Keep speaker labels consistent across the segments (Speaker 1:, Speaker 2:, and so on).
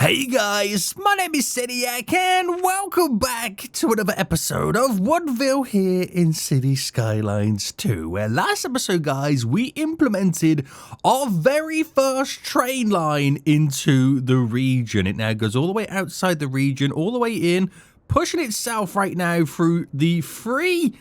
Speaker 1: Hey guys, my name is Seniac and welcome back to another episode of Woodville here in City Skylines 2, where last episode, guys, we implemented our very first train line into the region. It now goes all the way outside the region, all the way in, pushing itself right now through the free,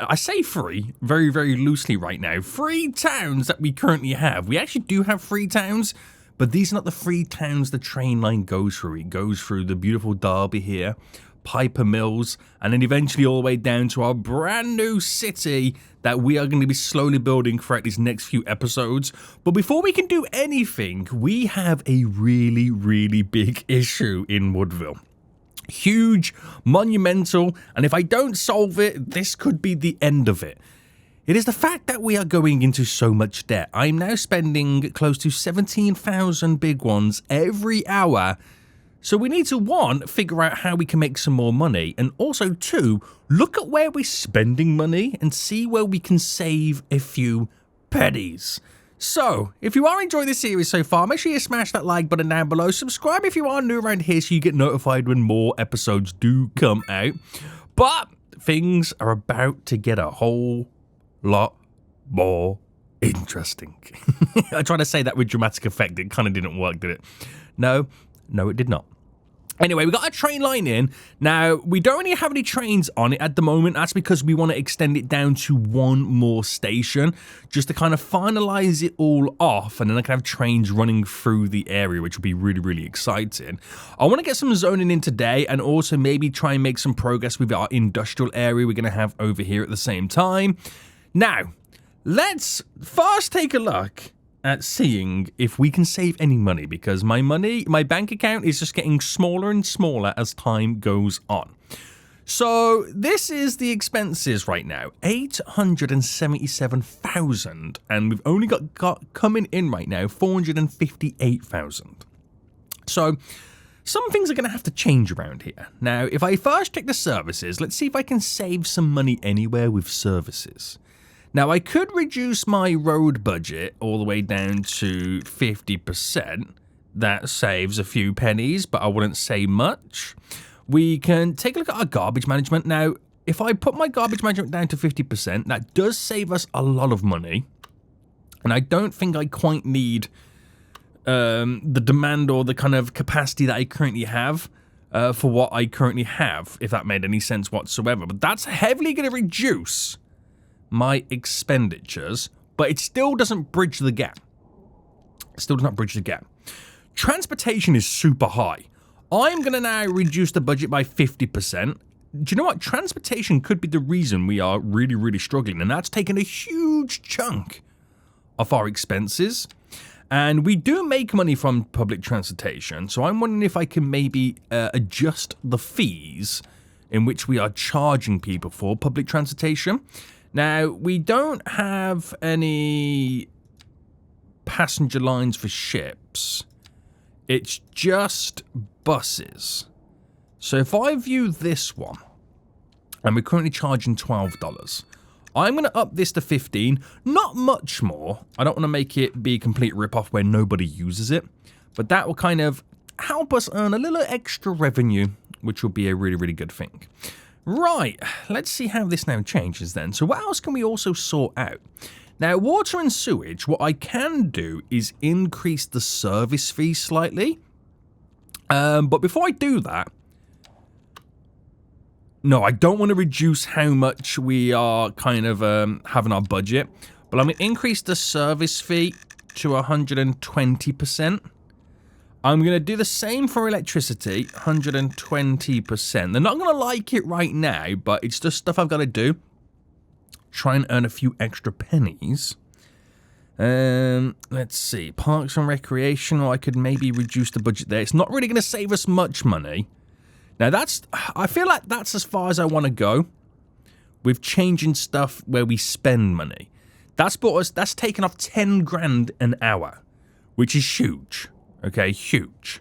Speaker 1: I say free, very, very loosely right now, free towns that we currently have. We actually do have free towns, but these are not the free towns the train line goes through. It goes through the beautiful Derby here, Piper Mills, and then eventually all the way down to our brand new city that we are going to be slowly building throughout these next few episodes. But before we can do anything, we have a really, really big issue in Woodville. Huge, monumental, and if I don't solve it, this could be the end of it. It is the fact that we are going into so much debt. I'm now spending close to 17,000 big ones every hour. So we need to, one, figure out how we can make some more money. And also, two, look at where we're spending money and see where we can save a few pennies. So, if you are enjoying this series so far, make sure you smash that like button down below. Subscribe if you are new around here so you get notified when more episodes do come out. But things are about to get a whole lot more interesting. I tried to say that with dramatic effect. It kind of didn't work, did it? No, it did not. Anyway, we got a train line in. Now, we don't really have any trains on it at the moment. That's because we want to extend it down to one more station just to kind of finalize it all off. And then I can have trains running through the area, which will be really, really exciting. I want to get some zoning in today and also maybe try and make some progress with our industrial area we're going to have over here at the same time. Now, let's first take a look at seeing if we can save any money, because my bank account is just getting smaller and smaller as time goes on. So this is the expenses right now, 877,000, and we've only got coming in right now 458,000. So some things are going to have to change around here. Now, if I first check the services, let's see if I can save some money anywhere with services. Now, I could reduce my road budget all the way down to 50%. That saves a few pennies, but I wouldn't say much. We can take a look at our garbage management. Now, if I put my garbage management down to 50%, that does save us a lot of money. And I don't think I quite need the demand or the kind of capacity that I currently have for what I currently have, if that made any sense whatsoever. But that's heavily going to reduce my expenditures, but it still doesn't bridge the gap. Still does not bridge the gap. Transportation is super high. I'm going to now reduce the budget by 50%. Do you know what? Transportation could be the reason we are really, really struggling, and that's taken a huge chunk of our expenses. And we do make money from public transportation, so I'm wondering if I can maybe adjust the fees in which we are charging people for public transportation. Now, we don't have any passenger lines for ships. It's just buses. So if I view this one, and we're currently charging $12, I'm going to up this to 15. Not much more. I don't want to make it be a complete rip-off where nobody uses it. But that will kind of help us earn a little extra revenue, which will be a really, really good thing. Right, let's see how this now changes then. So what else can we also sort out? Now, water and sewage, what I can do is increase the service fee slightly. But before I do that, no, I don't want to reduce how much we are kind of having our budget. But I'm going to increase the service fee to 120%. I'm going to do the same for electricity, 120%. They're not going to like it right now, but it's just stuff I've got to do. Try and earn a few extra pennies. Let's see. Parks and recreation, or I could maybe reduce the budget there. It's not really going to save us much money. Now, I feel like that's as far as I want to go with changing stuff where we spend money. That's taken off 10 grand an hour, which is huge. Okay, huge.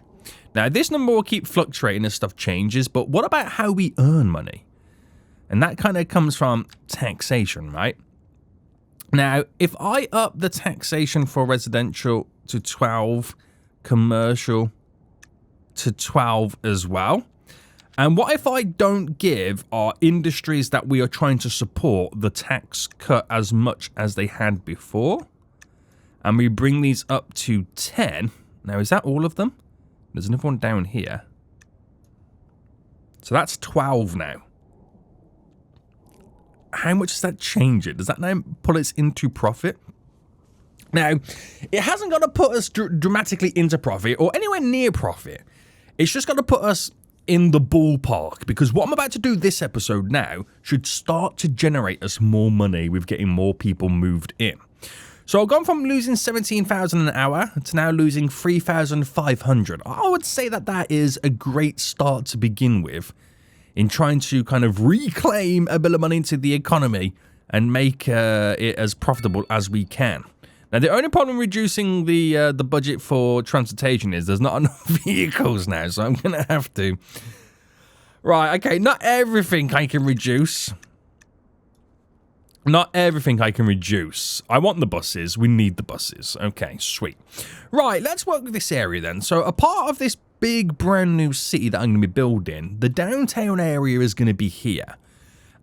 Speaker 1: Now, this number will keep fluctuating as stuff changes, but what about how we earn money? And that kind of comes from taxation, right? Now, if I up the taxation for residential to 12, commercial to 12 as well. And what if I don't give our industries that we are trying to support the tax cut as much as they had before? And we bring these up to 10. Now, is that all of them? There's another one down here. So that's 12 now. How much does that change it? Does that now put us into profit? Now, it hasn't got to put us dramatically into profit or anywhere near profit. It's just got to put us in the ballpark, because what I'm about to do this episode now should start to generate us more money with getting more people moved in. So I've gone from losing 17,000 an hour to now losing 3,500. I would say that that is a great start to begin with in trying to kind of reclaim a bit of money into the economy and make it as profitable as we can. Now, the only problem reducing the budget for transportation is there's not enough vehicles now, so I'm going to have to... Right, okay, not everything I can reduce. Not everything I can reduce. I want the buses. We need the buses. Okay, sweet. Right, let's work with this area then. So a part of this big brand new city that I'm going to be building, the downtown area is going to be here.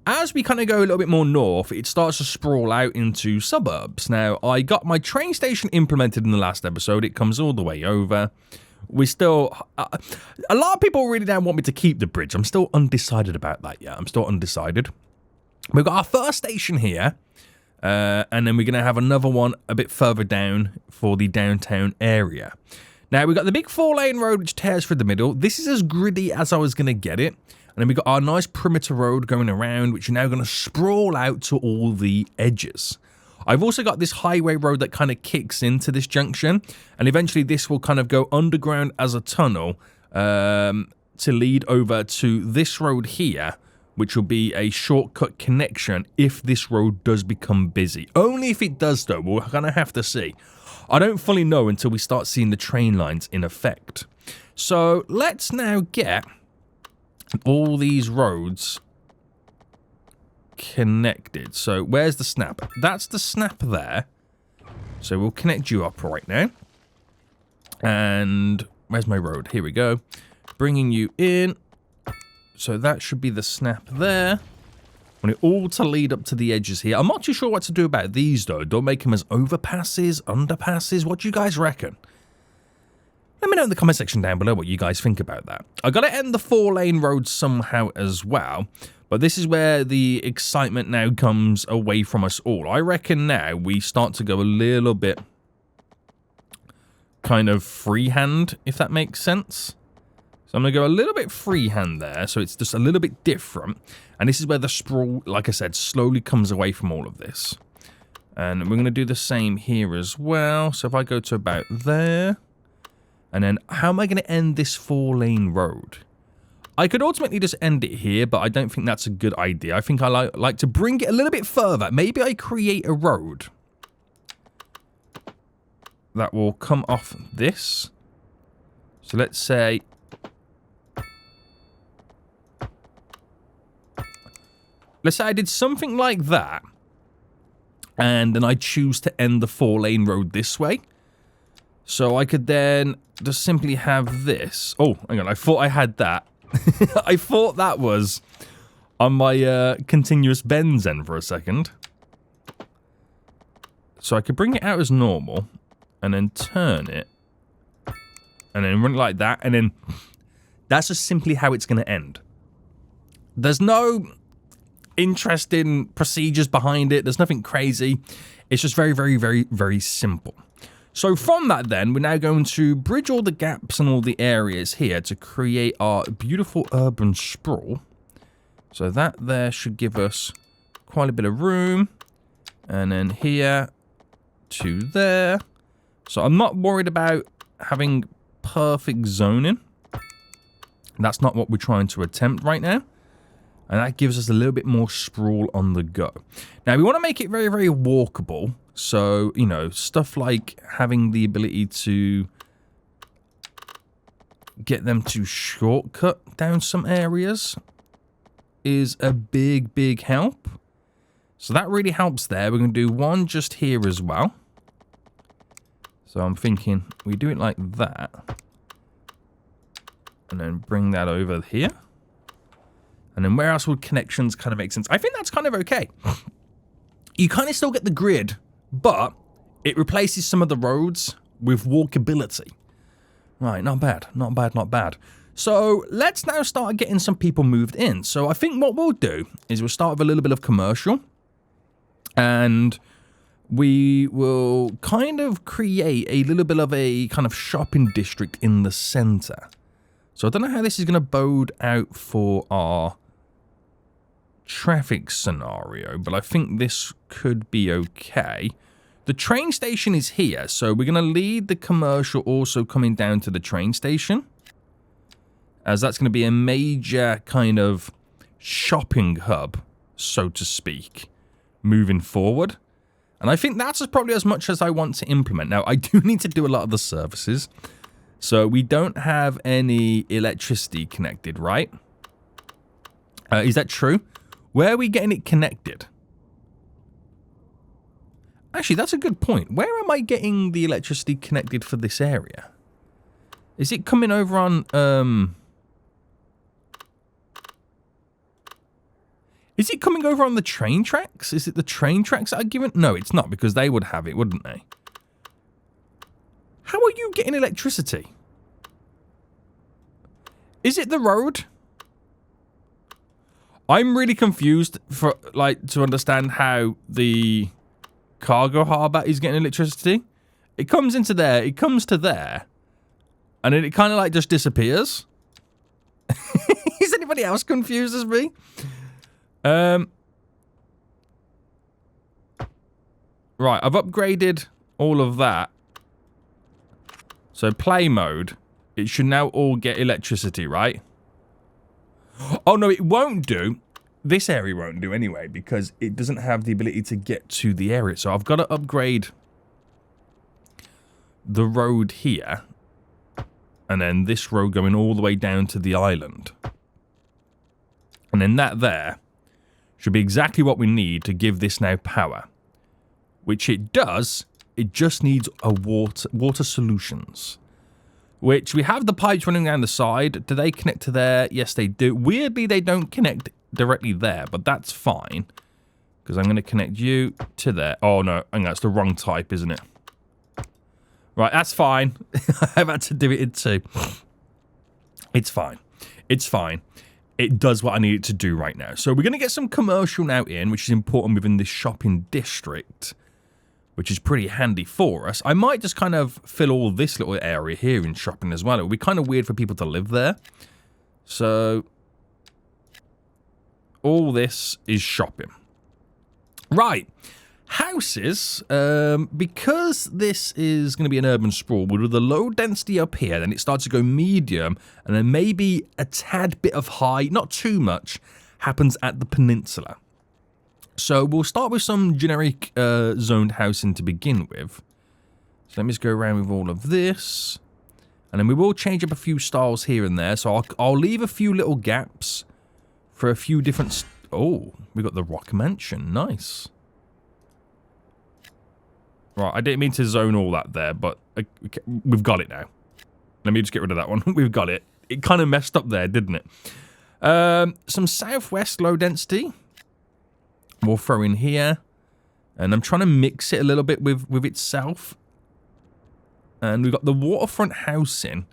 Speaker 1: As we kind of go a little bit more north, it starts to sprawl out into suburbs. Now, I got my train station implemented in the last episode. It comes all the way over. We still... a lot of people really don't want me to keep the bridge. I'm still undecided about that yet. I'm still undecided. We've got our first station here. And then we're going to have another one a bit further down for the downtown area. Now, we've got the big 4-lane road which tears through the middle. This is as gritty as I was going to get it. And then we've got our nice perimeter road going around, which are now going to sprawl out to all the edges. I've also got this highway road that kind of kicks into this junction. And eventually this will kind of go underground as a tunnel to lead over to this road here, which will be a shortcut connection if this road does become busy. Only if it does, though. We're going to have to see. I don't fully know until we start seeing the train lines in effect. So let's now get all these roads connected. So where's the snap? That's the snap there. So we'll connect you up right now. And where's my road? Here we go. Bringing you in. So that should be the snap there. Want it all to lead up to the edges here. I'm not too sure what to do about these, though. Don't make them as overpasses, underpasses. What do you guys reckon? Let me know in the comment section down below what you guys think about that. I got to end the 4-lane road somehow as well. But this is where the excitement now comes away from us all. I reckon now we start to go a little bit kind of freehand, if that makes sense. So I'm going to go a little bit freehand there, so it's just a little bit different. And this is where the sprawl, like I said, slowly comes away from all of this. And we're going to do the same here as well. So if I go to about there, and then how am I going to end this 4-lane road? I could ultimately just end it here, but I don't think that's a good idea. I think I like to bring it a little bit further. Maybe I create a road that will come off this. So let's say... Let's say I did something like that, and then I choose to end the 4-lane road this way. So I could then just simply have this. Oh, hang on, I thought I had that. I thought that was on my continuous bends end for a second. So I could bring it out as normal, and then turn it, and then run it like that, and then that's just simply how it's going to end. There's no interesting procedures behind it. There's nothing crazy. It's just very, very, very, very simple. So from that then, we're now going to bridge all the gaps and all the areas here to create our beautiful urban sprawl. So that there should give us quite a bit of room. And then here to there. So I'm not worried about having perfect zoning. That's not what we're trying to attempt right now. And that gives us a little bit more sprawl on the go. Now, we want to make it very, very walkable. So, you know, stuff like having the ability to get them to shortcut down some areas is a big, big help. So that really helps there. We're going to do one just here as well. So I'm thinking we do it like that. And then bring that over here. And then where else would connections kind of make sense? I think that's kind of okay. You kind of still get the grid, but it replaces some of the roads with walkability. Right, not bad, not bad, not bad. So let's now start getting some people moved in. So I think what we'll do is we'll start with a little bit of commercial. And we will kind of create a little bit of a kind of shopping district in the center. So I don't know how this is going to bode out for our traffic scenario, but I think this could be okay. The train station is here, so we're going to lead the commercial also coming down to the train station, as that's going to be a major kind of shopping hub, so to speak, moving forward. And I think that's probably as much as I want to implement. Now, I do need to do a lot of the services. So we don't have any electricity connected, right? Is that true? Where are we getting it connected? Actually, that's a good point. Where am I getting the electricity connected for this area? Is it coming over on, Is it coming over on the train tracks? Is it the train tracks that are given? No, it's not, because they would have it, wouldn't they? How are you getting electricity? Is it the road? I'm really confused for, like, to understand how the cargo harbour is getting electricity. It comes into there, it comes to there, and then it kind of, like, just disappears. Is anybody else confused as me? Right, I've upgraded all of that. So play mode, it should now all get electricity, right? Oh no, it won't do. This area won't do anyway, because it doesn't have the ability to get to the area. So I've got to upgrade the road here. And then this road going all the way down to the island. And then that there should be exactly what we need to give this now power. Which it does. It just needs a water solutions. Which we have the pipes running down the side. Do they connect to there? Yes, they do. Weirdly, they don't connect directly there, but that's fine. Because I'm going to connect you to there. Oh, no. I think that's the wrong type, isn't it? Right, that's fine. I've had to do it in two. It's fine. It's fine. It does what I need it to do right now. So we're going to get some commercial now in, which is important within this shopping district, which is pretty handy for us. I might just kind of fill all this little area here in shopping as well. It would be kind of weird for people to live there. So all this is shopping. Right. Houses, because this is going to be an urban sprawl, with the low density up here, then it starts to go medium, and then maybe a tad bit of high, not too much, happens at the peninsula. So we'll start with some generic zoned housing to begin with. So let me just go around with all of this. And then we will change up a few styles here and there. So I'll leave a few little gaps for a few different... Oh, we got the Rock Mansion. Nice. Right, I didn't mean to zone all that there, but we've got it now. Let me just get rid of that one. We've got it. It kind of messed up there, didn't it? Some southwest low density. We'll throw in here. And I'm trying to mix it a little bit with itself. And we've got the waterfront housing.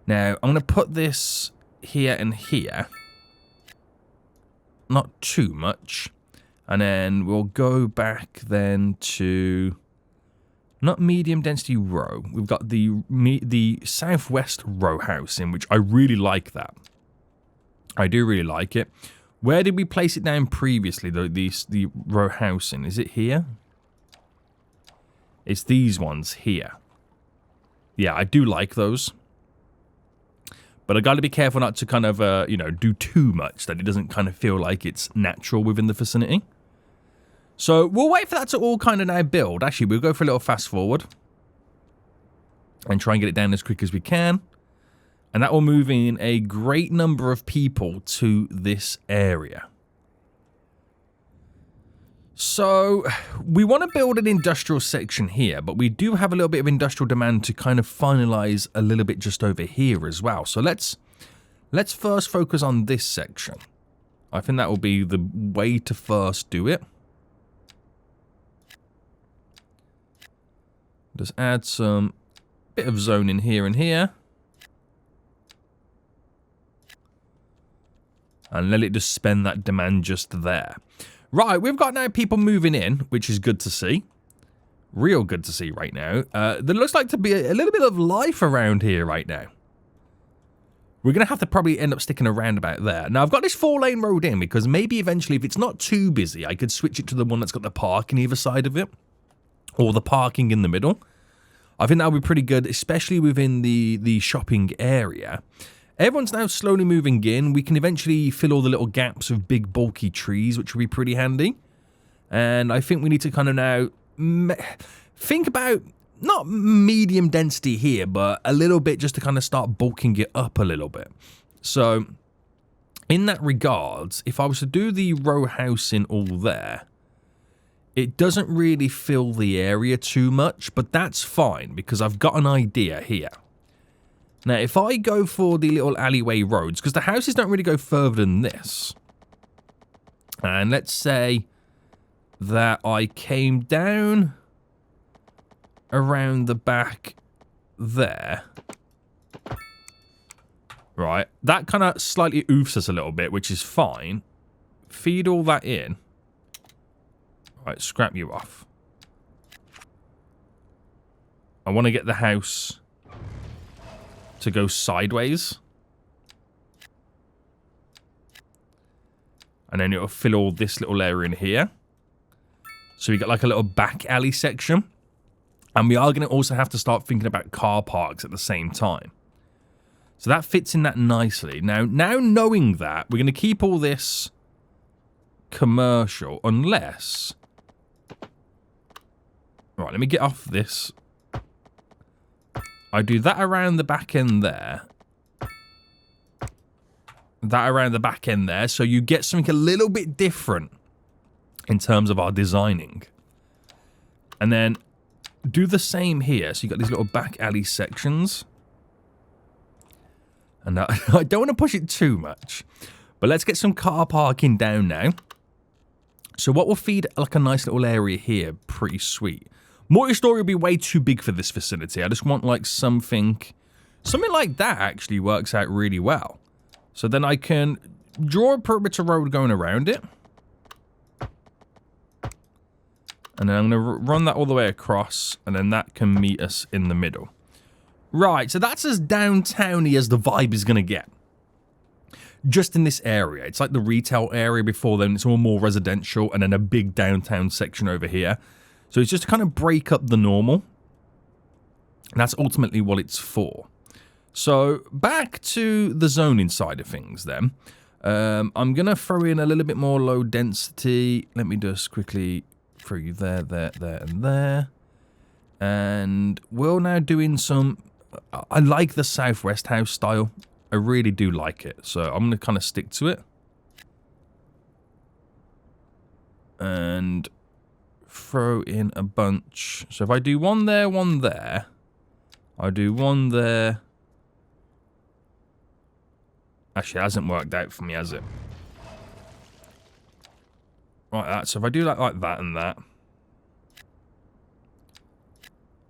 Speaker 1: Now, I'm going to put this here and here. Not too much. And then we'll go back then to... Not medium density row. We've got the southwest row housing, which I really like that. I do really like it. Where did we place it down previously, the row housing? Is it here? It's these ones here. Yeah, I do like those. But I got to be careful not to kind of, you know, do too much, that it doesn't kind of feel like it's natural within the vicinity. So we'll wait for that to all kind of now build. Actually, we'll go for a little fast forward. And try and get it down as quick as we can. And that will move in a great number of people to this area. So we want to build an industrial section here, but we do have a little bit of industrial demand to kind of finalize a little bit just over here as well. So let's first focus on this section. I think that will be the way to first do it. Just add some bit of zoning here and here. And let it just spend that demand just there. Right, we've got now people moving in, which is good to see. Real good to see right now. There looks like to be a little bit of life around here right now. We're going to have to probably end up sticking around about there. Now, I've got this 4-lane road in because maybe eventually, if it's not too busy, I could switch it to the one that's got the parking either side of it. Or the parking in the middle. I think that would be pretty good, especially within the shopping area. Everyone's now slowly moving in. We can eventually fill all the little gaps of big bulky trees, which will be pretty handy. And I think we need to kind of now think about, not medium density here, but a little bit just to kind of start bulking it up a little bit. So, in that regards, if I was to do the row house in all there, it doesn't really fill the area too much, but that's fine because I've got an idea here. Now, if I go for the little alleyway roads, because the houses don't really go further than this. And let's say that I came down around the back there. Right, that kind of slightly oofs us a little bit, which is fine. Feed all that in. Right, scrap you off. I want to get the house to go sideways. And then it'll fill all this little area in here. So we got like a little back alley section. And we are going to also have to start thinking about car parks at the same time. So that fits in that nicely. Now knowing that, we're going to keep all this commercial unless... Right, let me get off this. I do that around the back end there. That around the back end there. So you get something a little bit different in terms of our designing. And then do the same here. So you got these little back alley sections. And I don't want to push it too much. But let's get some car parking down now. So what will feed like a nice little area here? Pretty sweet. Multi-story will be way too big for this facility. I just want like something like that actually works out really well. So then I can draw a perimeter road going around it. And then I'm going to run that all the way across. And then that can meet us in the middle. Right, so that's as downtowny as the vibe is going to get. Just in this area. It's like the retail area before then. It's all more residential. And then a big downtown section over here. So it's just to kind of break up the normal. And that's ultimately what it's for. So back to the zoning side of things then. I'm going to throw in a little bit more low density. Let me just quickly throw you there, and there. And we're now doing some... I like the Southwest house style. I really do like it. So I'm going to kind of stick to it. And throw in a bunch. So if I do one there. I do one there. Actually, it hasn't worked out for me, has it? Right, so if I do that like that and that.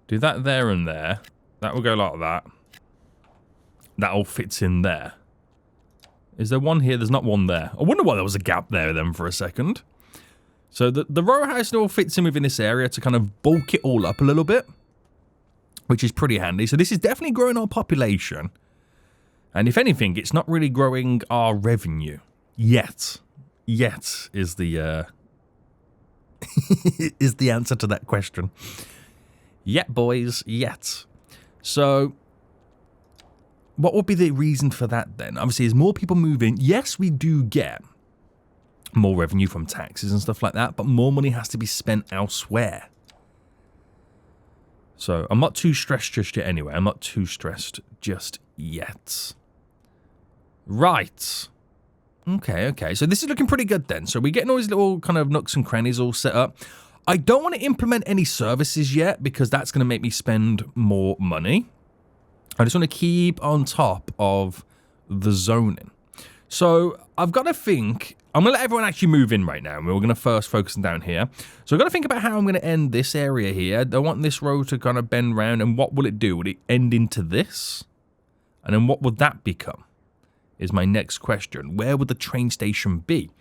Speaker 1: Do that there and there. That will go like that. That all fits in there. Is there one here? There's not one there. I wonder why there was a gap there then for a second. So the row house all fits in within this area to kind of bulk it all up a little bit. Which is pretty handy. So this is definitely growing our population. And if anything, it's not really growing our revenue. Yet. Yet is the is the answer to that question. Yet, boys, yet. So, what would be the reason for that then? Obviously, as more people move in, yes, we do get more revenue from taxes and stuff like that, but more money has to be spent elsewhere. So, I'm not too stressed just yet anyway. I'm not too stressed just yet. Right. Okay, okay. So this is looking pretty good then. So we're getting all these little kind of nooks and crannies all set up. I don't want to implement any services yet because that's going to make me spend more money. I just want to keep on top of the zoning. So I've got to think, I'm going to let everyone actually move in right now. And we're going to first focus down here. So I've got to think about how I'm going to end this area here. I want this road to kind of bend round. And what will it do? Would it end into this? And then what would that become? Is my next question. Where would the train station be?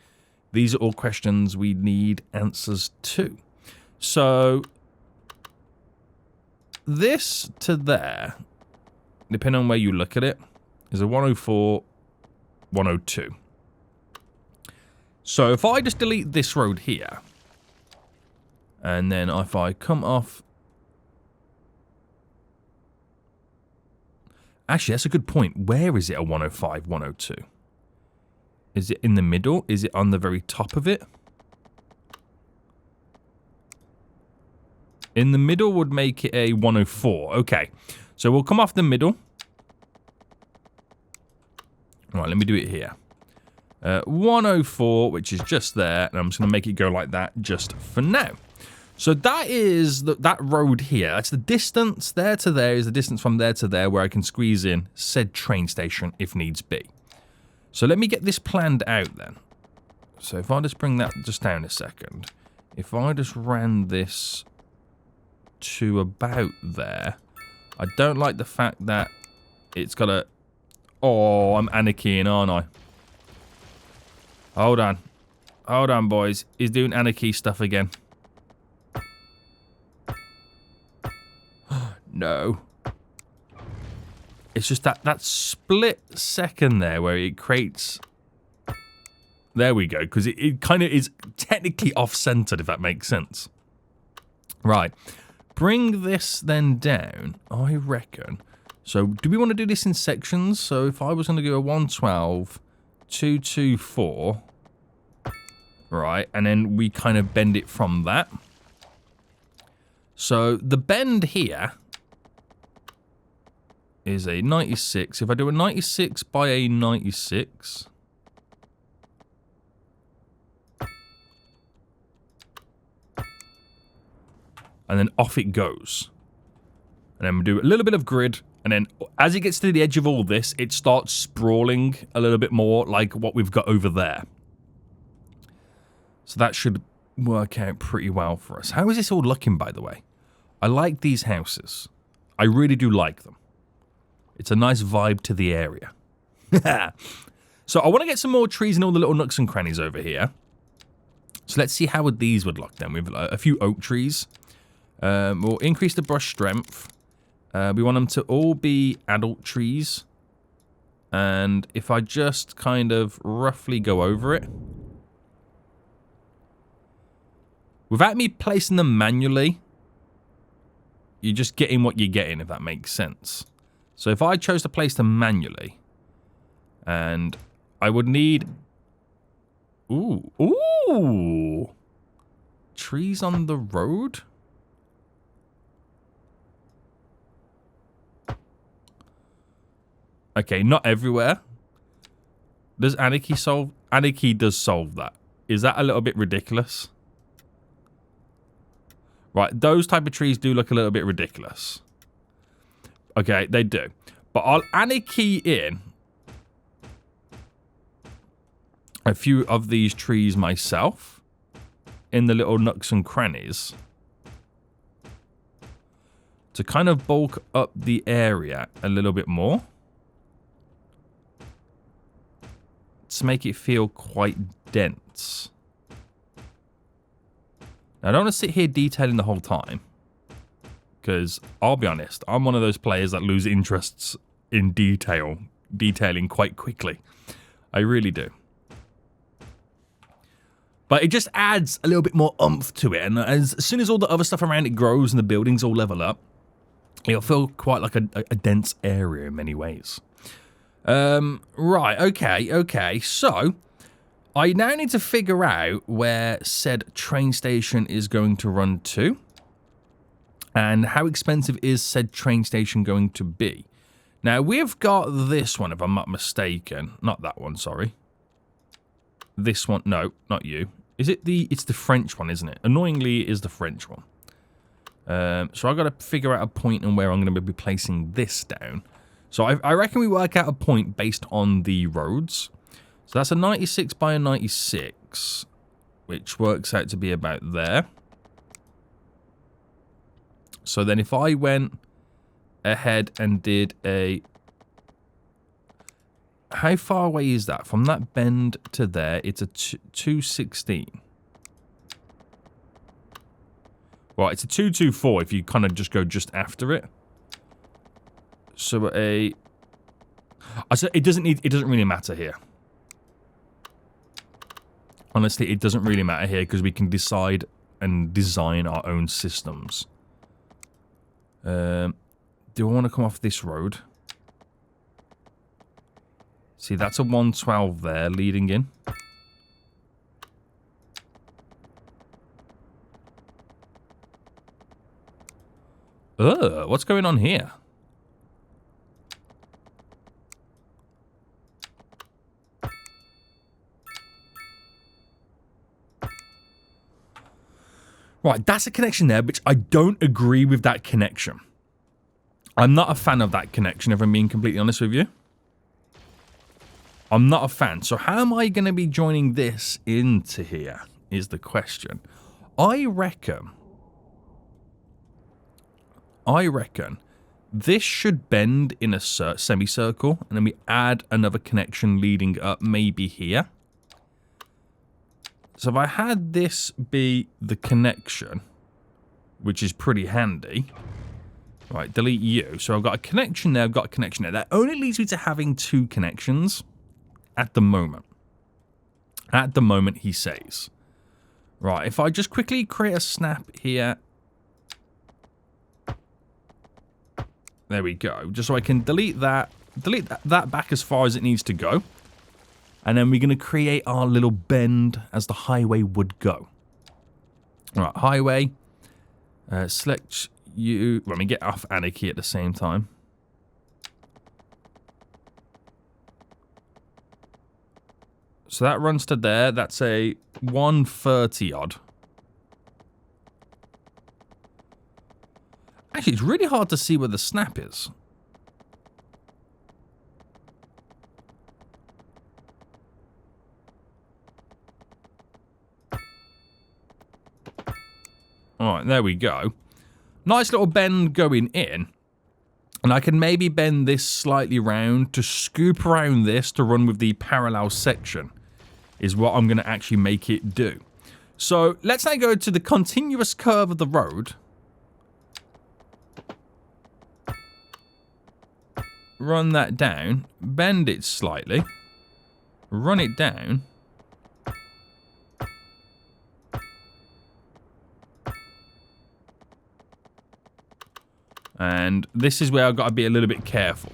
Speaker 1: These are all questions we need answers to. So this to there, depending on where you look at it, is a 104, 102. So if I just delete this road here, and then if I come off... Actually, that's a good point. Where is it a 105, 102? Is it in the middle? Is it on the very top of it? In the middle would make it a 104. Okay, so we'll come off the middle. All right, let me do it here. 104, which is just there, and I'm just going to make it go like that just for now. So that is that road here. That's the distance there to there is the distance from there to there where I can squeeze in said train station if needs be. So let me get this planned out then. So if I just bring that just down a second. If I just ran this to about there. I don't like the fact that it's got a... Oh, I'm anarchying, aren't I? Hold on. Hold on, boys. He's doing anarchy stuff again. No. It's just that split second there where it creates... There we go, because it kind of is technically off-centered, if that makes sense. Right. Bring this then down, I reckon. So, do we want to do this in sections? So, if I was going to go a 112, 224, right, and then we kind of bend it from that. So, the bend here is a 96. If I do a 96 by a 96... and then off it goes. And then we do a little bit of grid, and then as it gets to the edge of all this, it starts sprawling a little bit more like what we've got over there. So that should work out pretty well for us. How is this all looking, by the way? I like these houses. I really do like them. It's a nice vibe to the area. So I want to get some more trees in all the little nooks and crannies over here. So let's see how these would look then. We've a few oak trees. We'll increase the brush strength. We want them to all be adult trees. And if I just kind of roughly go over it. Without me placing them manually, you're just getting what you're getting, if that makes sense. So if I chose to place them manually, and I would need... Ooh! Trees on the road? Okay, not everywhere. Does anarchy solve... Anarchy does solve that. Is that a little bit ridiculous? Right, those type of trees do look a little bit ridiculous. Okay, they do. But I'll anarchy in a few of these trees myself in the little nooks and crannies to kind of bulk up the area a little bit more. To make it feel quite dense. Now, I don't want to sit here detailing the whole time. Because, I'll be honest, I'm one of those players that lose interests in detailing quite quickly. I really do. But it just adds a little bit more oomph to it. And as soon as all the other stuff around it grows and the buildings all level up, it'll feel quite like a dense area in many ways. Right, okay. So, I now need to figure out where said train station is going to run to. And how expensive is said train station going to be? Now, we've got this one, if I'm not mistaken. Not that one, sorry. this one. No, not you. Is it the... It's the French one, isn't it? Annoyingly, it is the French one. So I've got to figure out a point and where I'm going to be placing this down. So I reckon we work out a point based on the roads. So that's a 96 by a 96, which works out to be about there. So then if I went ahead and did a... How far away is that? From that bend to there, it's a 216. Well, it's a 224 if you kind of just go just after it. So it doesn't really matter here. Honestly, it doesn't really matter here because we can decide and design our own systems. Do I want to come off this road? See, that's a 112 there leading in. Ugh, what's going on here? Right, that's a connection there, which I don't agree with that connection. I'm not a fan of that connection, if I'm being completely honest with you. I'm not a fan. So how am I going to be joining this into here is the question. I reckon this should bend in a semicircle, and then we add another connection leading up maybe here. So if I had this be the connection, which is pretty handy. Right, delete you. So I've got a connection there, I've got a connection there. That only leads me to having two connections at the moment. At the moment, he says. Right, if I just quickly create a snap here. There we go. Just so I can delete that back as far as it needs to go. And then we're going to create our little bend as the highway would go. All right, highway. Select you. Let me get off Anarchy at the same time. So that runs to there. That's a 130 odd. Actually, it's really hard to see where the snap is. Alright, there we go. Nice little bend going in. And I can maybe bend this slightly round to scoop around this to run with the parallel section. Is what I'm going to actually make it do. So, let's now go to the continuous curve of the road. Run that down. Bend it slightly. Run it down. And this is where I've got to be a little bit careful.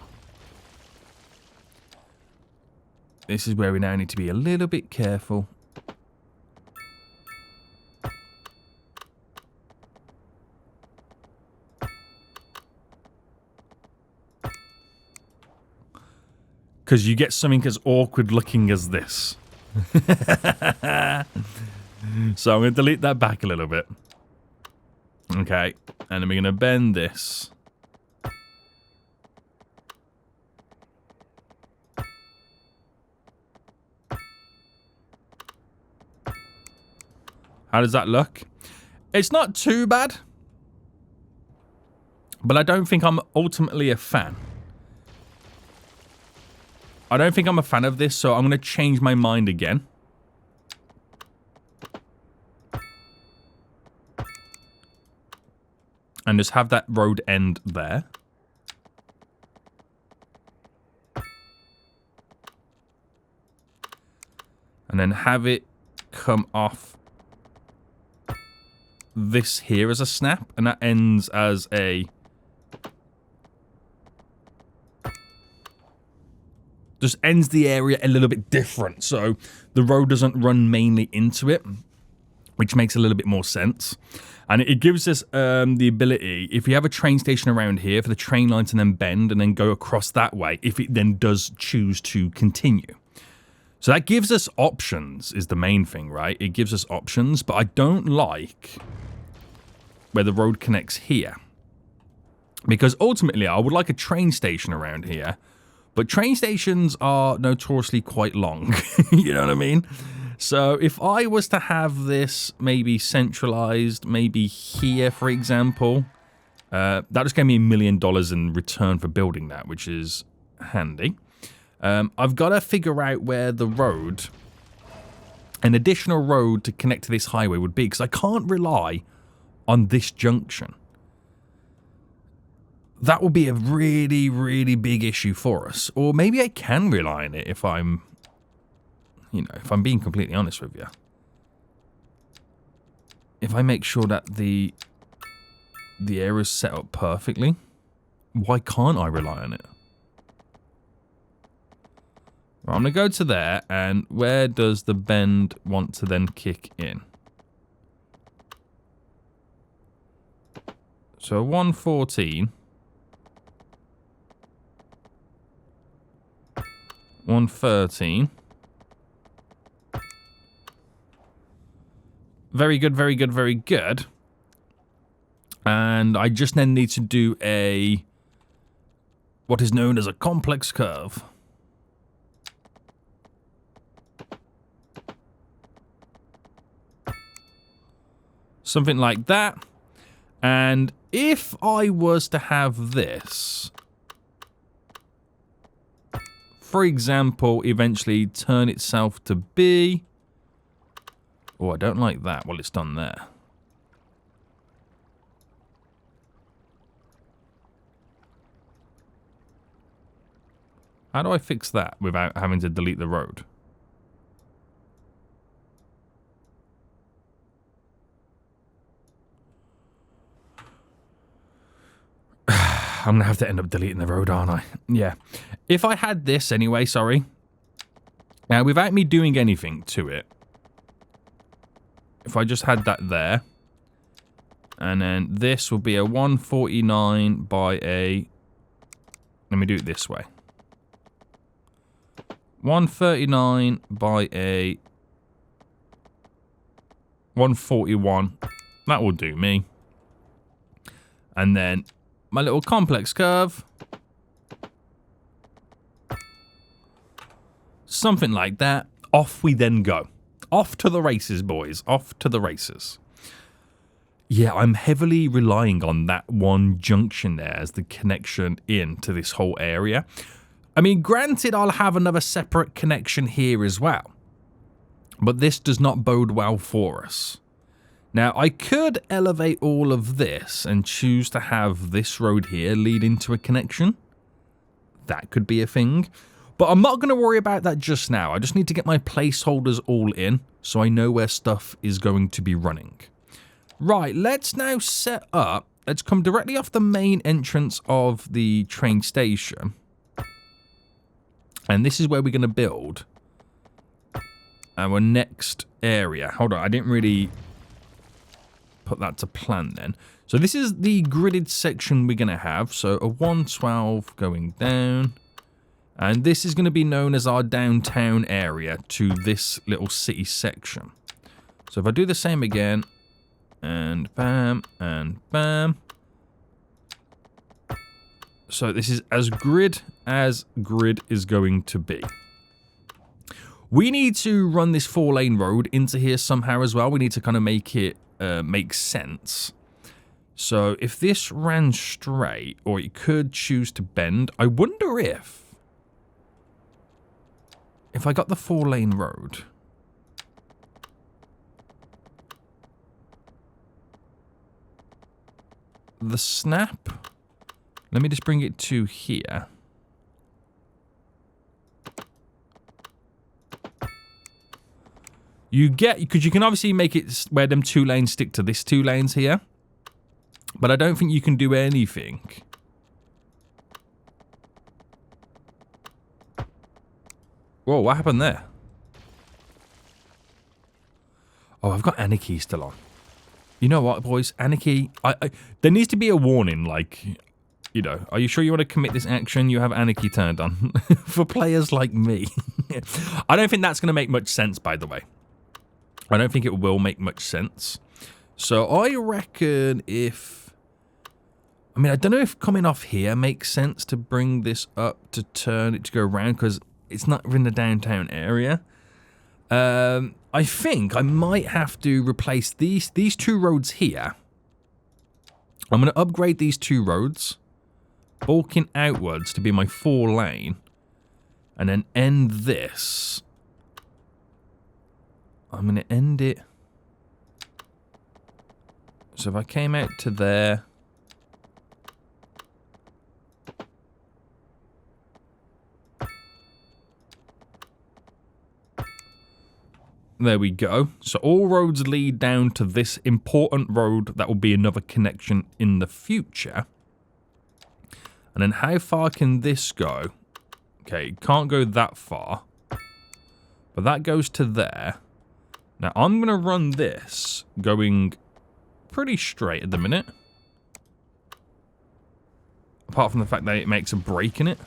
Speaker 1: This is where we now need to be a little bit careful. Because you get something as awkward looking as this. So I'm going to delete that back a little bit. Okay. And then we're going to bend this. How does that look? It's not too bad. But I don't think I'm ultimately a fan. I don't think I'm a fan of this, so I'm going to change my mind again. And just have that road end there. And then have it come off this here as a snap. And that ends as a... just ends the area a little bit different. So the road doesn't run mainly into it, which makes a little bit more sense. And it gives us the ability, if you have a train station around here, for the train line to then bend and then go across that way, if it then does choose to continue. So that gives us options is the main thing, right? It gives us options, but I don't like where the road connects here. Because ultimately, I would like a train station around here. But train stations are notoriously quite long. You know what I mean? So if I was to have this maybe centralized, maybe here, for example, that just gave me $1 million in return for building that, which is handy. I've got to figure out where the road, an additional road to connect to this highway would be, because I can't rely on this junction. That will be a really, really big issue for us. Or maybe I can rely on it if I'm, you know, if I'm being completely honest with you. If I make sure that the area is set up perfectly, why can't I rely on it? Right, I'm going to go to there, and where does the bend want to then kick in? So 114... 113. Very good, very good, very good. And I just then need to do a what is known as a complex curve. Something like that. And if I was to have this, for example, eventually turn itself to B. Oh, I don't like that. Well, it's done there. How do I fix that without having to delete the road? I'm going to have to end up deleting the road, aren't I? Yeah. If I had this anyway, sorry. Now, without me doing anything to it. If I just had that there. And then this will be a 149 by a... Let me do it this way. 139 by a... 141. That will do me. And then... my little complex curve. Something like that. Off we then go. Off to the races, boys. Off to the races. Yeah, I'm heavily relying on that one junction there as the connection into this whole area. I mean, granted, I'll have another separate connection here as well. But this does not bode well for us. Now, I could elevate all of this and choose to have this road here lead into a connection. That could be a thing. But I'm not going to worry about that just now. I just need to get my placeholders all in so I know where stuff is going to be running. Right, let's now set up. Let's come directly off the main entrance of the train station. And this is where we're going to build our next area. Hold on, I didn't really... put that to plan then. So this is the gridded section we're going to have. So a 112 going down. And this is going to be known as our downtown area to this little city section. So if I do the same again, and bam, and bam. So this is as grid is going to be. We need to run this 4-lane road into here somehow as well. We need to kind of make it make sense. So if this ran straight, or it could choose to bend, I wonder if I got the 4-lane road. The snap, let me just bring it to here. You get, because you can obviously make it where them 2 lanes stick to this 2 lanes here. But I don't think you can do anything. Whoa, what happened there? Oh, I've got anarchy still on. You know what, boys? Anarchy, there needs to be a warning, like, you know, are you sure you want to commit this action? You have anarchy turned on. For players like me. I don't think that's going to make much sense, by the way. I don't think it will make much sense. So I reckon if... I mean, I don't know if coming off here makes sense to bring this up to turn it to go around, because it's not in the downtown area. I think I might have to replace these two roads here. I'm going to upgrade these two roads, bulking outwards to be my 4-lane, and then end this. I'm going to end it. So if I came out to there... There we go. So all roads lead down to this important road that will be another connection in the future. And then how far can this go? Okay, it can't go that far. But that goes to there. Now I'm going to run this going pretty straight at the minute. Apart from the fact that it makes a break in it.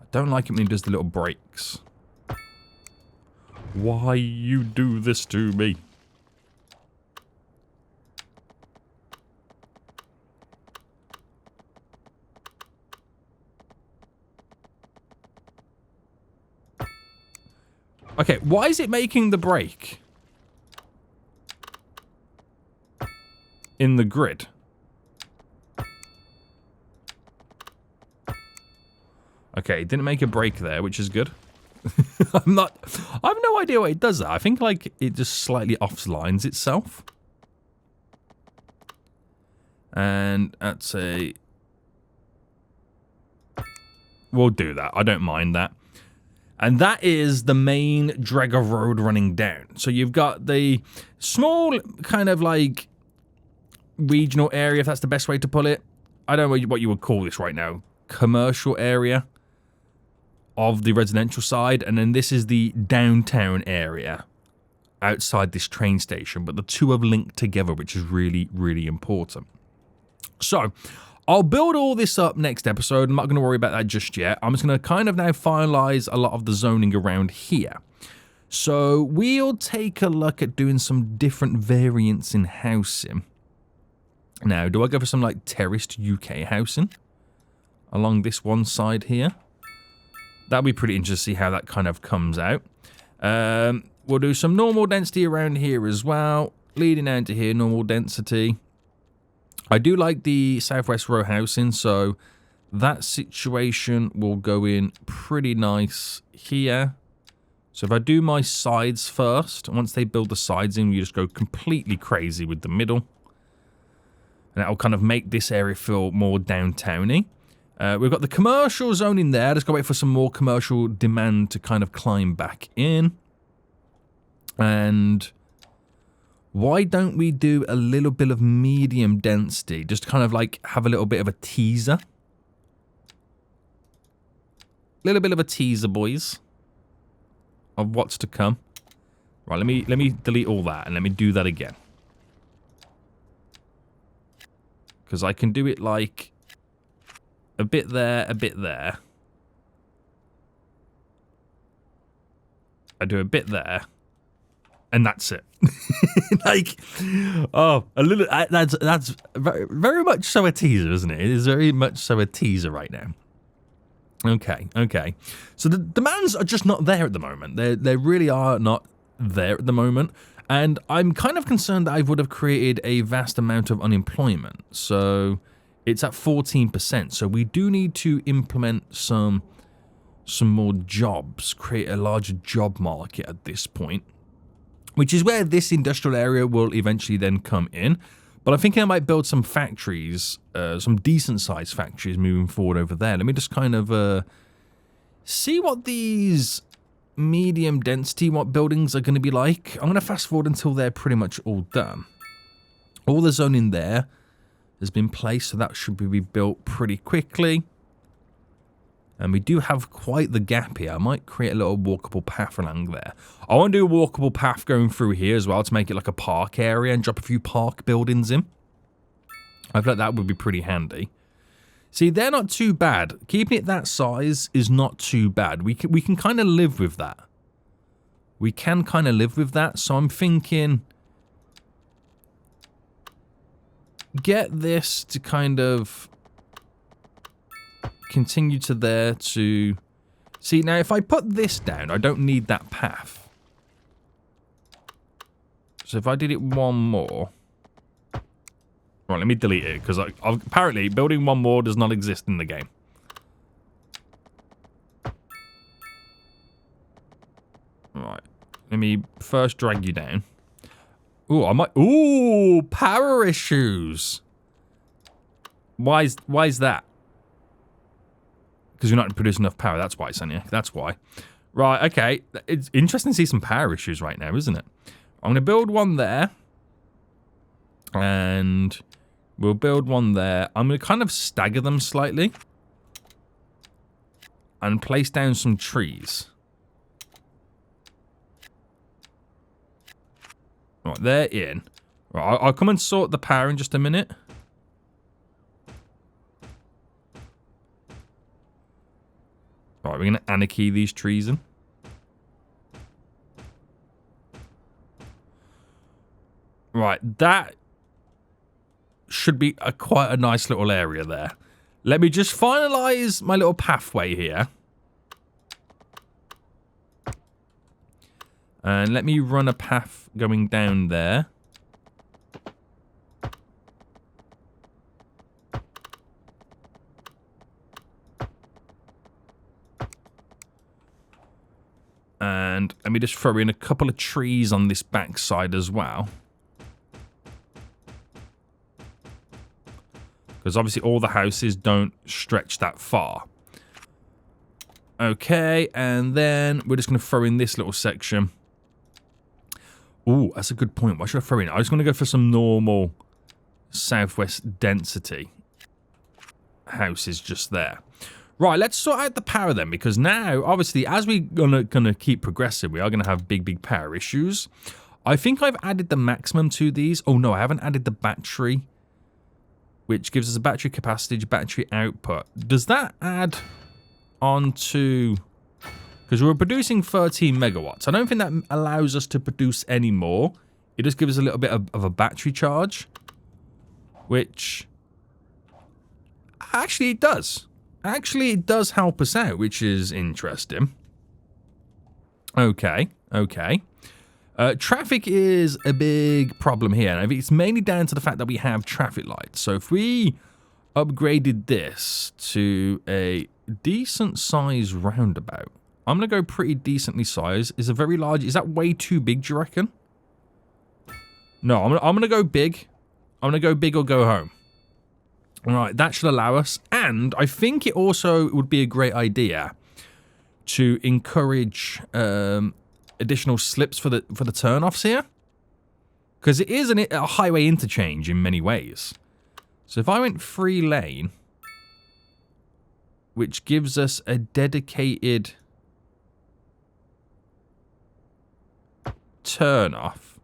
Speaker 1: I don't like it when it does the little breaks. Why you do this to me? Okay, why is it making the break in the grid? Okay, it didn't make a break there, which is good. I have no idea why it does that. I think like it just slightly offlines itself. And that's a... We'll do that. I don't mind that. And that is the main drag of road running down. So you've got the small kind of like regional area, if that's the best way to put it. I don't know what you would call this right now. Commercial area of the residential side, and then this is the downtown area outside this train station, but the two have linked together, which is really, really important. So, I'll build all this up next episode. I'm not going to worry about that just yet. I'm just going to kind of now finalize a lot of the zoning around here. So, we'll take a look at doing some different variants in housing. Now, do I go for some like terraced UK housing along this one side here? That'll be pretty interesting to see how that kind of comes out. We'll do some normal density around here as well. Leading down to here, normal density. I do like the southwest row housing, so that situation will go in pretty nice here. So if I do my sides first, once they build the sides in, you just go completely crazy with the middle. And that'll kind of make this area feel more downtowny. We've got the commercial zone in there. Just got to wait for some more commercial demand to kind of climb back in. And why don't we do a little bit of medium density? Just to kind of like have a little bit of a teaser. Little bit of a teaser, boys, of what's to come. Right, let me delete all that and let me do that again. Because I can do it like a bit there, a bit there. I do a bit there, and that's it. Like, oh, a little. That's very, very much so a teaser, isn't it? It is very much so a teaser right now. Okay, okay. So the demands are just not there at the moment. They really are not there at the moment, and I'm kind of concerned that I would have created a vast amount of unemployment. So it's at 14%. So we do need to implement some more jobs, create a larger job market at this point, which is where this industrial area will eventually then come in. But I'm thinking I might build some factories, some decent sized factories moving forward over there. Let me just kind of see what these medium density, what buildings are going to be like. I'm going to fast forward until they're pretty much all done. All the zoning there has been placed, so that should be built pretty quickly. And we do have quite the gap here. I might create a little walkable path along there. I want to do a walkable path going through here as well to make it like a park area and drop a few park buildings in. I feel like that would be pretty handy. See, they're not too bad. Keeping it that size is not too bad. We can kind of live with that. We can kind of live with that. So I'm thinking, get this to kind of continue to there to... See, now if I put this down, I don't need that path. So if I did it one more... Right, let me delete it, because apparently building one more does not exist in the game. Right, let me first drag you down. Ooh, I might... Ooh, power issues! Why is that? Because you're not producing enough power, that's why, Sonia. That's why. Right, okay. It's interesting to see some power issues right now, isn't it? I'm going to build one there. And we'll build one there. I'm going to kind of stagger them slightly. And place down some trees. Right, they're in. Right, I'll come and sort the power in just a minute. Right, we're going to anarchy these trees in. Right, that should be quite a nice little area there. Let me just finalize my little pathway here. And let me run a path going down there. And let me just throw in a couple of trees on this backside as well. Because obviously all the houses don't stretch that far. Okay, and then we're just going to throw in this little section. Ooh, that's a good point. What should I throw in? I was going to go for some normal southwest density houses just there. Right, let's sort out the power then, because now, obviously, as we're gonna keep progressing, we are going to have big power issues. I think I've added the maximum to these. Oh, no, I haven't added the battery, which gives us a battery capacity, battery output. Does that add on to... Because we're producing 13 megawatts. I don't think that allows us to produce any more. It just gives us a little bit of a battery charge, which... Actually, it does. Actually, it does help us out, which is interesting. Okay, okay. Traffic is a big problem here. And it's mainly down to the fact that we have traffic lights. So if we upgraded this to a decent size roundabout, I'm going to go pretty decently sized. Is a very large... Is that way too big, do you reckon? No, I'm going to go big. I'm going to go big or go home. All right, that should allow us. And I think it also would be a great idea to encourage additional slips for the turnoffs here. Because it is a highway interchange in many ways. So if I went 3 lane, which gives us a dedicated turn off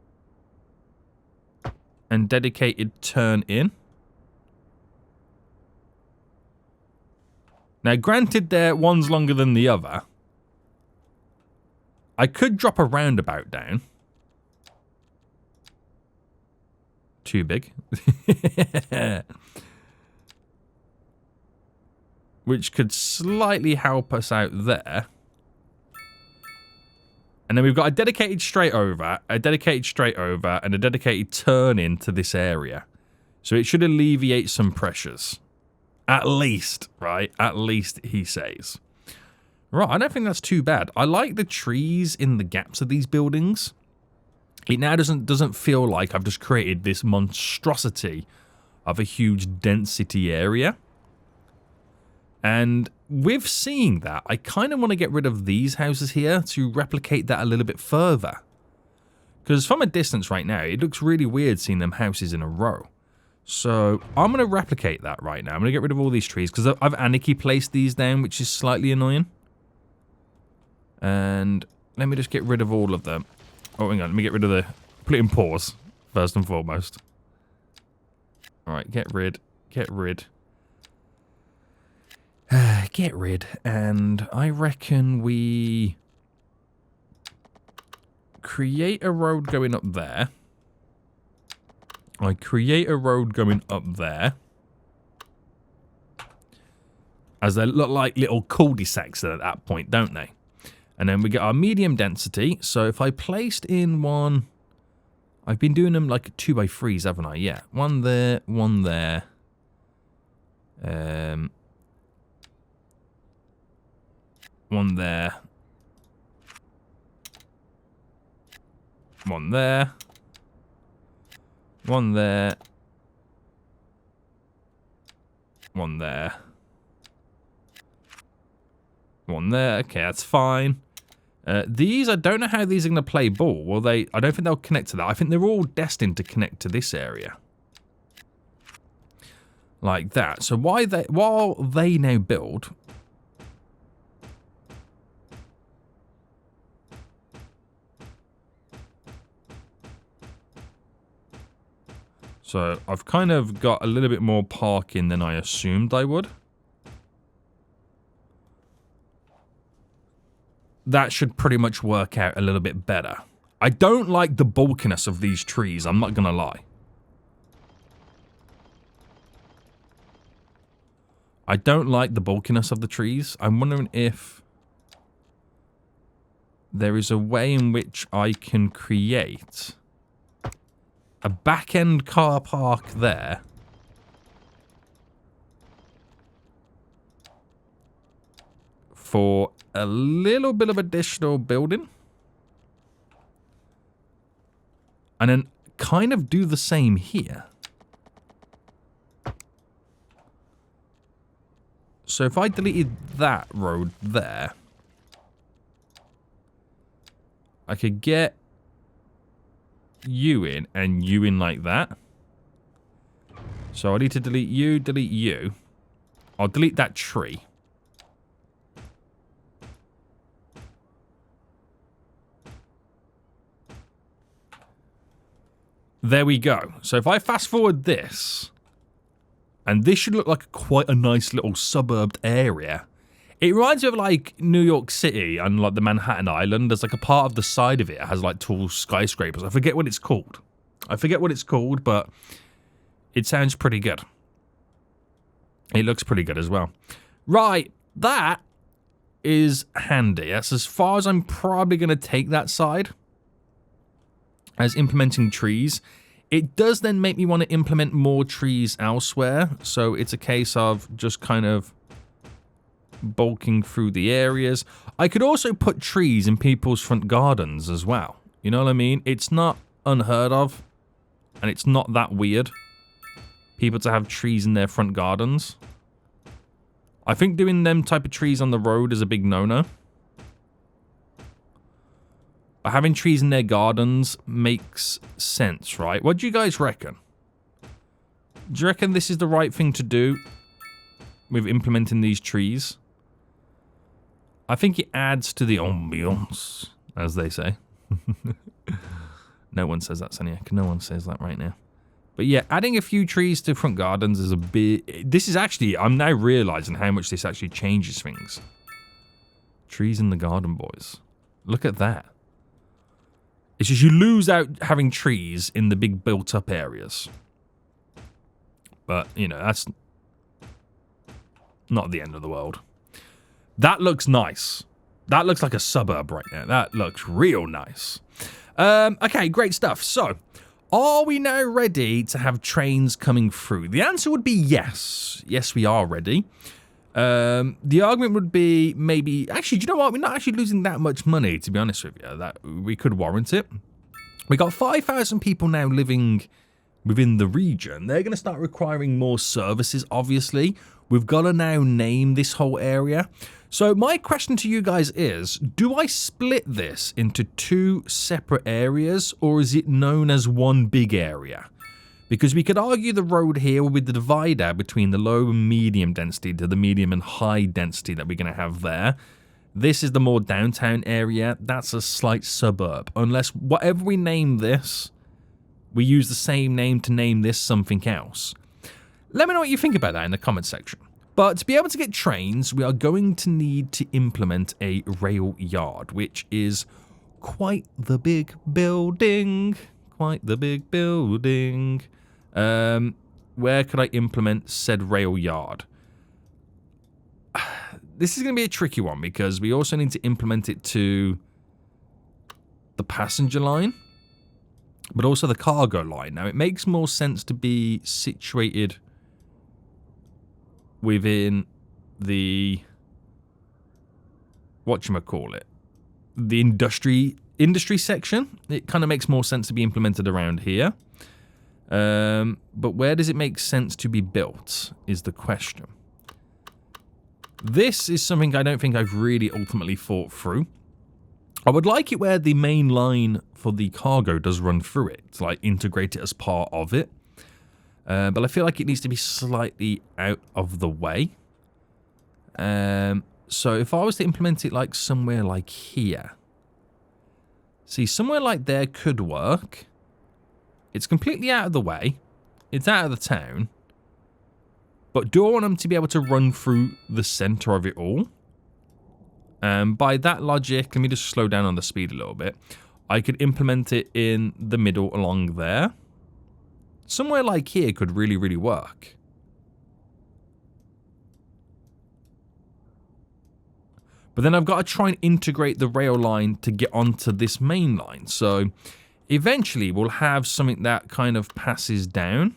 Speaker 1: and dedicated turn in. Now, granted, one's longer than the other. I could drop a roundabout down. Too big. Which could slightly help us out there. And then we've got a dedicated straight over, a dedicated straight over, and a dedicated turn into this area. So it should alleviate some pressures. At least, right? At least, he says. Right, I don't think that's too bad. I like the trees in the gaps of these buildings. It now doesn't feel like I've just created this monstrosity of a huge density area. And with seeing that, I kind of want to get rid of these houses here to replicate that a little bit further. Because from a distance right now, it looks really weird seeing them houses in a row. So I'm going to replicate that right now. I'm going to get rid of all these trees because I've anarchy placed these down, which is slightly annoying. And let me just get rid of all of them. Oh, hang on. Let me get rid of the... Put it in pause, first and foremost. All right, get rid. Get rid. And I reckon we create a road going up there. I create a road going up there. As they look like little cul-de-sacs at that point, don't they? And then we get our medium density. So if I placed in one... I've been doing them like 2x3s, haven't I? Yeah. One there, one there. One there. One there. One there. One there. One there. Okay, that's fine. These, I don't know how these are going to play ball. Well, I don't think they'll connect to that. I think they're all destined to connect to this area. Like that. So while they now build... So I've kind of got a little bit more parking than I assumed I would. That should pretty much work out a little bit better. I don't like the bulkiness of these trees, I'm not going to lie. I don't like the bulkiness of the trees. I'm wondering if there is a way in which I can create a back-end car park there. For a little bit of additional building. And then kind of do the same here. So if I deleted that road there, I could get you in and you in like that. So I need to delete you, delete you. I'll delete that tree. There we go. So if I fast forward this, and this should look like quite a nice little suburb area. It reminds me of like New York City and like the Manhattan Island. There's like a part of the side of it has like tall skyscrapers. I forget what it's called. But it sounds pretty good. It looks pretty good as well. Right, that is handy. That's as far as I'm probably going to take that side. As implementing trees. It does then make me want to implement more trees elsewhere. So it's a case of just kind of bulking through the areas. I could also put trees in people's front gardens as well. You know what I mean? It's not unheard of. And it's not that weird. People to have trees in their front gardens. I think doing them type of trees on the road is a big no-no. But having trees in their gardens makes sense, right? What do you guys reckon? Do you reckon this is the right thing to do with implementing these trees? I think it adds to the ambiance, as they say. No one says that, Seniac. No one says that right now. But yeah, adding a few trees to front gardens is a bit... This is actually... I'm now realising how much this actually changes things. Trees in the garden, boys. Look at that. It's just you lose out having trees in the big built-up areas. But, you know, that's not the end of the world. That looks nice. That looks like a suburb right now. That looks real nice. Okay, great stuff. So, are we now ready to have trains coming through? The answer would be yes. Yes, we are ready. The argument would be maybe... Actually, do you know what? We're not actually losing that much money, to be honest with you. That we could warrant it. We got 5,000 people now living within the region. They're going to start requiring more services, obviously. We've got to now name this whole area. So my question to you guys is, do I split this into two separate areas, or is it known as one big area? Because we could argue the road here will be the divider between the low and medium density to the medium and high density that we're going to have there. This is the more downtown area. That's a slight suburb. Unless whatever we name this, we use the same name to name this something else. Let me know what you think about that in the comment section. But to be able to get trains, we are going to need to implement a rail yard, which is quite the big building. Quite the big building. Where could I implement said rail yard? This is going to be a tricky one because we also need to implement it to the passenger line, but also the cargo line. Now, it makes more sense to be situated within the, whatchamacallit, the industry section. It kind of makes more sense to be implemented around here. But where does it make sense to be built is the question. This is something I don't think I've really ultimately thought through. I would like it where the main line for the cargo does run through it, to like integrate it as part of it. But I feel like it needs to be slightly out of the way. So if I was to implement it like somewhere like here. See, somewhere like there could work. It's completely out of the way. It's out of the town. But do I want them to be able to run through the center of it all? By that logic, let me just slow down on the speed a little bit. I could implement it in the middle along there. Somewhere like here could really, really work. But then I've got to try and integrate the rail line to get onto this main line. So eventually we'll have something that kind of passes down.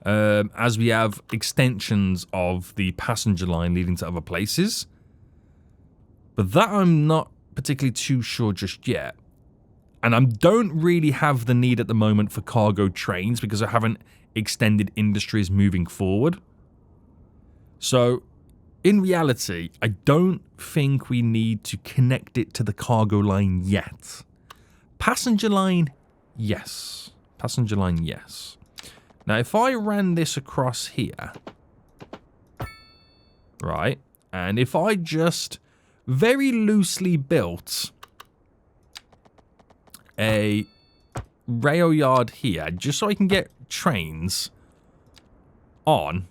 Speaker 1: As we have extensions of the passenger line leading to other places. But that I'm not particularly too sure just yet. And I don't really have the need at the moment for cargo trains because I haven't extended industries moving forward. So, in reality, I don't think we need to connect it to the cargo line yet. Passenger line, yes. Passenger line, yes. Now, if I ran this across here, right, and if I just very loosely built a rail yard here, just so I can get trains on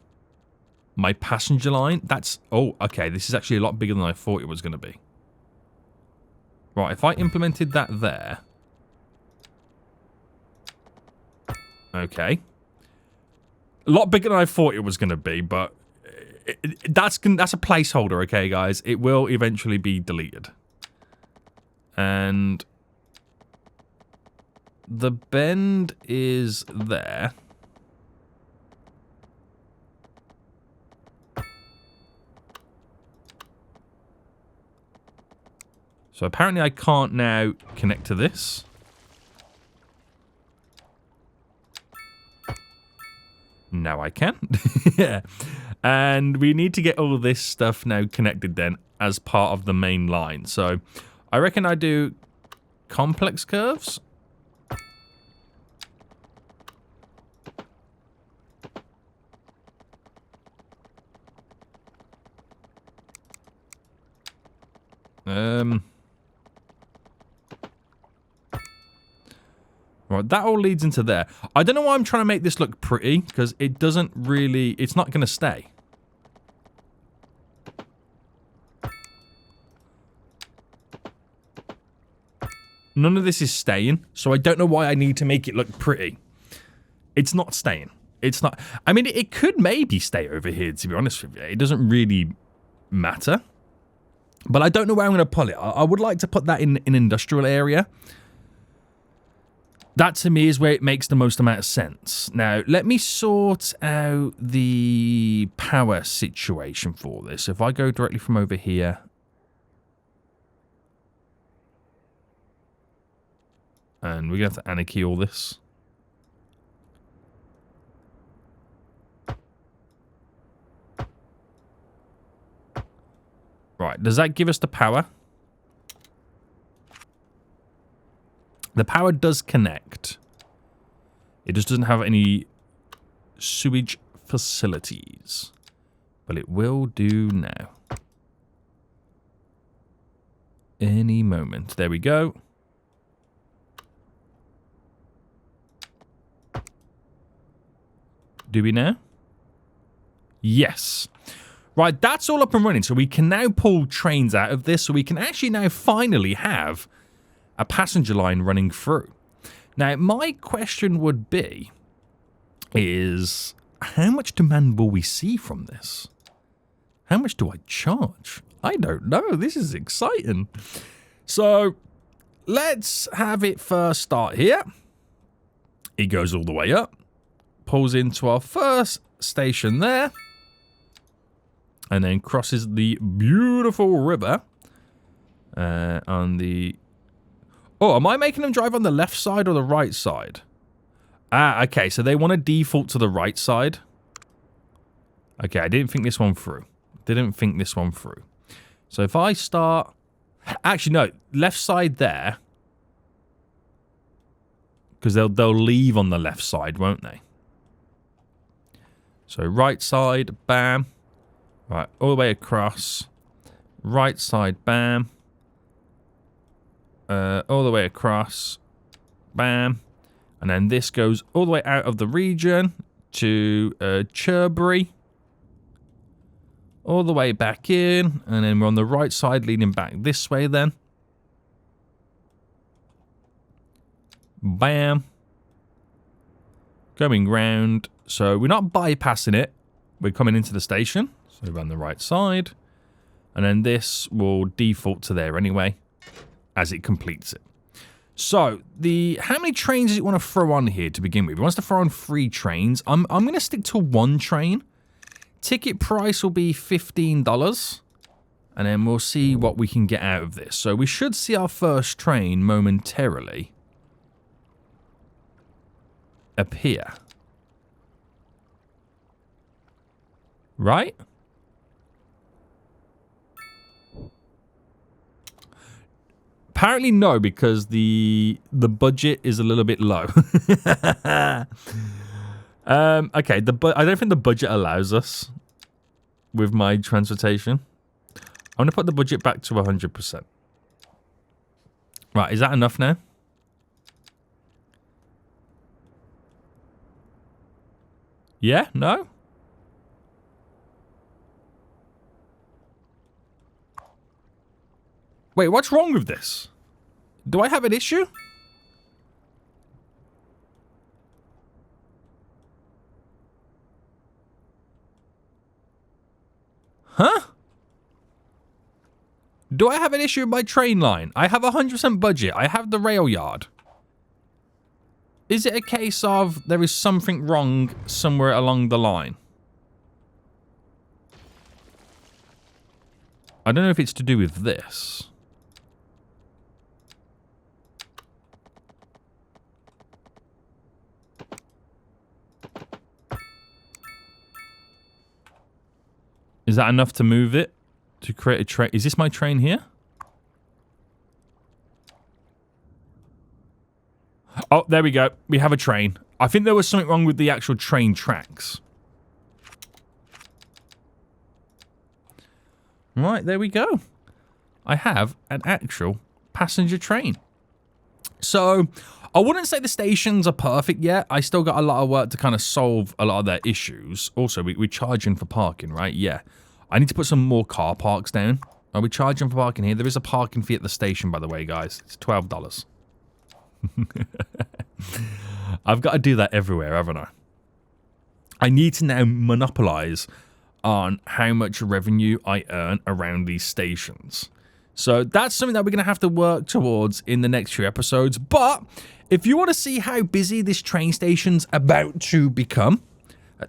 Speaker 1: my passenger line, that's, oh, okay, this is actually a lot bigger than I thought it was going to be. Right, if I implemented that there, okay. A lot bigger than I thought it was going to be, but that's a placeholder, okay, guys? It will eventually be deleted. And the bend is there. So apparently I can't now connect to this. Now I can. Yeah. And we need to get all this stuff now connected then as part of the main line. So I reckon I do complex curves. Right, that all leads into there. I don't know why I'm trying to make this look pretty, because it doesn't really... It's not going to stay. None of this is staying, so I don't know why I need to make it look pretty. It's not staying. It's not... I mean, it could maybe stay over here, to be honest with you. It doesn't really matter. But I don't know where I'm going to pull it. I would like to put that in an industrial area. That, to me, is where it makes the most amount of sense. Now, let me sort out the power situation for this. If I go directly from over here... And we're going to have to anarchy all this. Right, does that give us the power? The power does connect. It just doesn't have any sewage facilities. But it will do now. Any moment. There we go. Do we now? Yes. Right, that's all up and running. So we can now pull trains out of this. So we can actually now finally have a passenger line running through. Now, my question would be, is how much demand will we see from this? How much do I charge? I don't know. This is exciting. So let's have it first start here. It goes all the way up, pulls into our first station there, and then crosses the beautiful river on the... Oh, am I making them drive on the left side or the right side? Ah, okay, so they want to default to the right side. Okay, I didn't think this one through. So if I start... Actually, no, left side there. Because they'll leave on the left side, won't they? So right side, bam. Right, all the way across. Right side, bam. All the way across. Bam. And then this goes all the way out of the region to Cherbury. All the way back in. And then we're on the right side leading back this way then. Bam. Going round. So we're not bypassing it. We're coming into the station. So we're on the right side. And then this will default to there anyway, as it completes it. So, how many trains does it want to throw on here to begin with? It wants to throw on 3 trains. I'm going to stick to 1 train. Ticket price will be $15. And then we'll see what we can get out of this. So, we should see our first train momentarily appear. Right? Apparently no, because the budget is a little bit low. Okay, I don't think the budget allows us with my transportation. I'm going to put the budget back to 100%. Right, is that enough now? Yeah? No? Wait, what's wrong with this? Do I have an issue? Huh? Do I have an issue with my train line? I have 100% budget. I have the rail yard. Is it a case of there is something wrong somewhere along the line? I don't know if it's to do with this. Is that enough to move it? To create a train? Is this my train here? Oh, there we go. We have a train. I think there was something wrong with the actual train tracks. Right, there we go. I have an actual passenger train. So, I wouldn't say the stations are perfect yet. I still got a lot of work to kind of solve a lot of their issues. Also, we're charging for parking, right? Yeah. I need to put some more car parks down. Are we charging for parking here? There is a parking fee at the station, by the way, guys. It's $12. I've got to do that everywhere, haven't I? I need to now monopolize on how much revenue I earn around these stations. So that's something that we're going to have to work towards in the next few episodes. But if you want to see how busy this train station's about to become,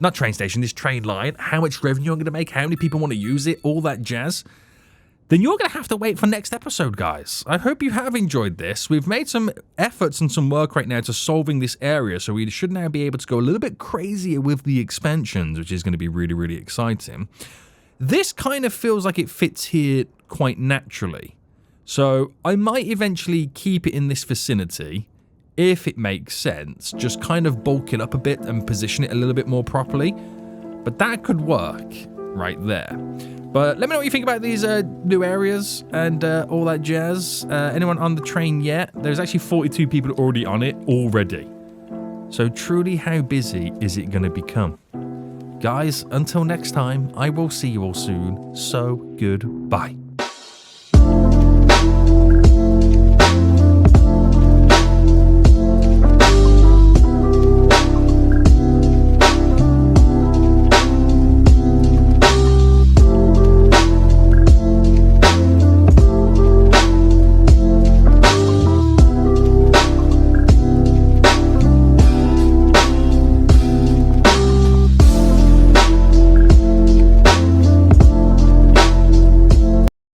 Speaker 1: not train station, this train line, how much revenue I'm going to make, how many people want to use it, all that jazz, then you're going to have to wait for next episode, guys. I hope you have enjoyed this. We've made some efforts and some work right now to solving this area, so we should now be able to go a little bit crazier with the expansions, which is going to be really, really exciting. This kind of feels like it fits here quite naturally. So I might eventually keep it in this vicinity, if it makes sense, just kind of bulk it up a bit and position it a little bit more properly. But that could work right there. But let me know what you think about these new areas and all that jazz. Anyone on the train yet? There's actually 42 people already on it already. So truly, how busy is it going to become? Guys, until next time, I will see you all soon, so goodbye.